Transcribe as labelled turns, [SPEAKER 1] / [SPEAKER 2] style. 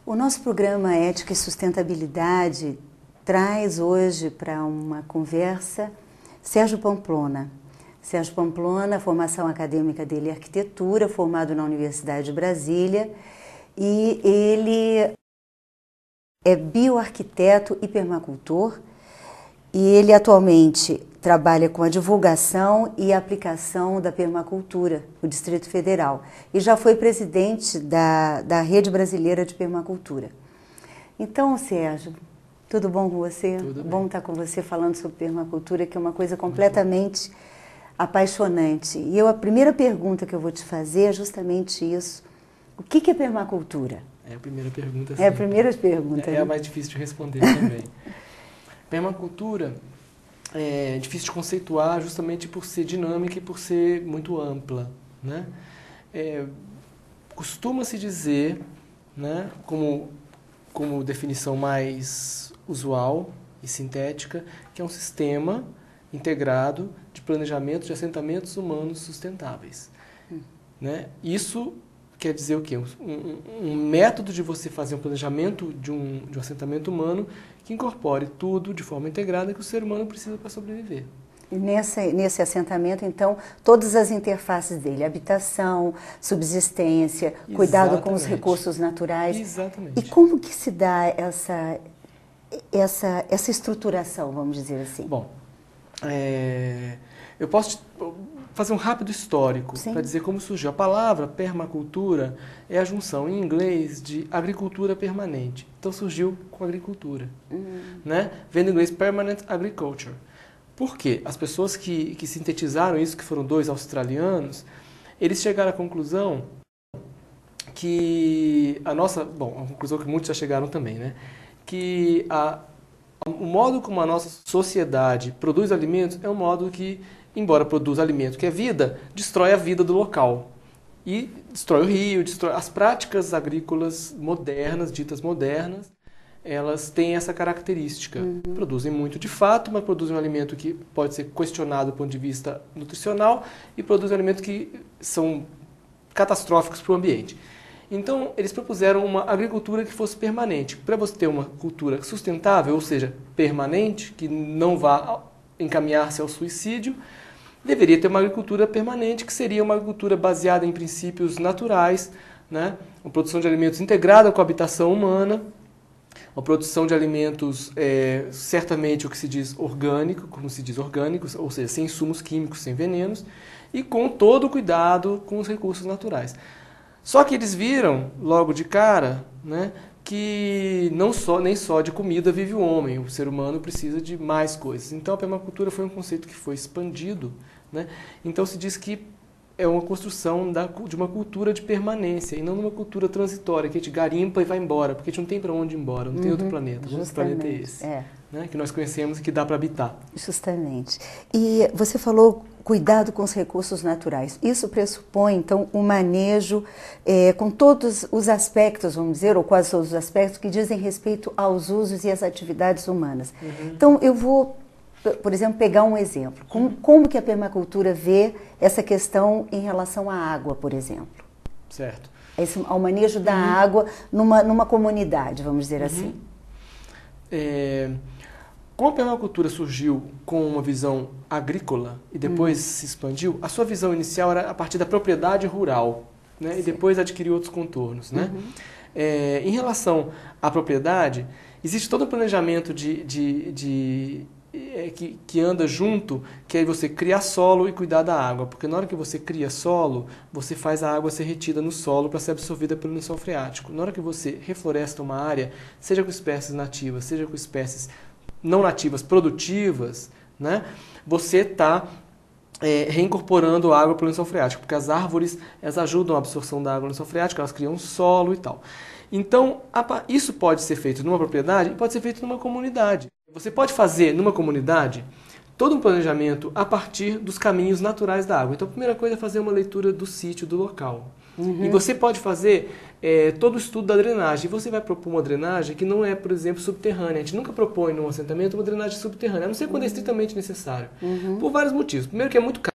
[SPEAKER 1] O nosso programa Ética e Sustentabilidade traz hoje para uma conversa Sérgio Pamplona. Sérgio Pamplona, a formação acadêmica dele é arquitetura, formado na Universidade de Brasília, e ele é bioarquiteto e permacultor, e ele atualmente trabalha com a divulgação e a aplicação da permacultura no Distrito Federal e já foi presidente da Rede Brasileira de Permacultura. Então, Sérgio, tudo bom com você?
[SPEAKER 2] Tudo bem.
[SPEAKER 1] Bom estar com você falando sobre permacultura, que é uma coisa completamente apaixonante. E a primeira pergunta que eu vou te fazer é justamente isso. O que é permacultura?
[SPEAKER 2] É a primeira pergunta.
[SPEAKER 1] É a primeira pergunta.
[SPEAKER 2] É
[SPEAKER 1] né?
[SPEAKER 2] a mais difícil de responder também. Permacultura é difícil de conceituar justamente por ser dinâmica e por ser muito ampla, né? Costuma-se dizer, né, como definição mais usual e sintética, que é um sistema integrado de planejamento de assentamentos humanos sustentáveis. Né? Isso quer dizer o quê? Um método de você fazer um planejamento de um assentamento humano que incorpore tudo de forma integrada que o ser humano precisa para sobreviver.
[SPEAKER 1] E nesse assentamento, então, todas as interfaces dele, habitação, subsistência, cuidado com os recursos naturais.
[SPEAKER 2] Exatamente.
[SPEAKER 1] E como que se dá essa estruturação, vamos dizer assim?
[SPEAKER 2] Bom, eu posso fazer um rápido histórico para dizer como surgiu. A palavra permacultura é a junção em inglês de agricultura permanente. Então surgiu com agricultura, né? Vem do inglês permanent agriculture. Por quê? As pessoas que sintetizaram isso, que foram dois australianos, eles chegaram à conclusão que a conclusão que muitos já chegaram também, né? Que o modo como a nossa sociedade produz alimentos é um modo que, embora produza alimento que é vida, destrói a vida do local. E destrói o rio, destrói as práticas agrícolas modernas, ditas modernas, elas têm essa característica. Produzem muito de fato, mas produzem um alimento que pode ser questionado do ponto de vista nutricional e produzem alimentos que são catastróficos para o ambiente. Então, eles propuseram uma agricultura que fosse permanente. Para você ter uma cultura sustentável, ou seja, permanente, que não vá encaminhar-se ao suicídio, deveria ter uma agricultura permanente, que seria uma agricultura baseada em princípios naturais, né? Uma produção de alimentos integrada com a habitação humana, uma produção de alimentos, certamente o que se diz orgânico, como se diz orgânicos, ou seja, sem insumos químicos, sem venenos, e com todo o cuidado com os recursos naturais. Só que eles viram, logo de cara, né, que nem só de comida vive o homem, o ser humano precisa de mais coisas. Então a permacultura foi um conceito que foi expandido, né? Então se diz que é uma construção de uma cultura de permanência e não uma cultura transitória, que a gente garimpa e vai embora, porque a gente não tem para onde ir embora, não tem outro planeta. O outro planeta é esse, né, que nós conhecemos e que dá para habitar.
[SPEAKER 1] Justamente. E você falou cuidado com os recursos naturais. Isso pressupõe, então, um manejo com todos os aspectos, vamos dizer, ou quase todos os aspectos, que dizem respeito aos usos e às atividades humanas. Então, eu vou, por exemplo, pegar um exemplo. Como que a permacultura vê essa questão em relação à água, por exemplo?
[SPEAKER 2] Certo.
[SPEAKER 1] Ao manejo da água numa comunidade, vamos dizer assim.
[SPEAKER 2] Como a permacultura surgiu com uma visão agrícola e depois se expandiu, a sua visão inicial era a partir da propriedade rural, né? E depois adquiriu outros contornos, né? Em relação à propriedade, existe todo um planejamento que anda junto, que é você criar solo e cuidar da água, porque na hora que você cria solo, você faz a água ser retida no solo para ser absorvida pelo lençol freático. Na hora que você refloresta uma área, seja com espécies nativas, seja com espécies não nativas produtivas, né, você está reincorporando água pelo lençol freático, porque as árvores elas ajudam a absorção da água no lençol freático, elas criam solo e tal. Então, isso pode ser feito numa propriedade e pode ser feito numa comunidade. Você pode fazer numa comunidade todo um planejamento a partir dos caminhos naturais da água. Então, a primeira coisa é fazer uma leitura do sítio, do local. E você pode fazer todo o estudo da drenagem. E você vai propor uma drenagem que não é, por exemplo, subterrânea. A gente nunca propõe num assentamento uma drenagem subterrânea, a não ser quando é estritamente necessário. Por vários motivos. Primeiro que é muito caro.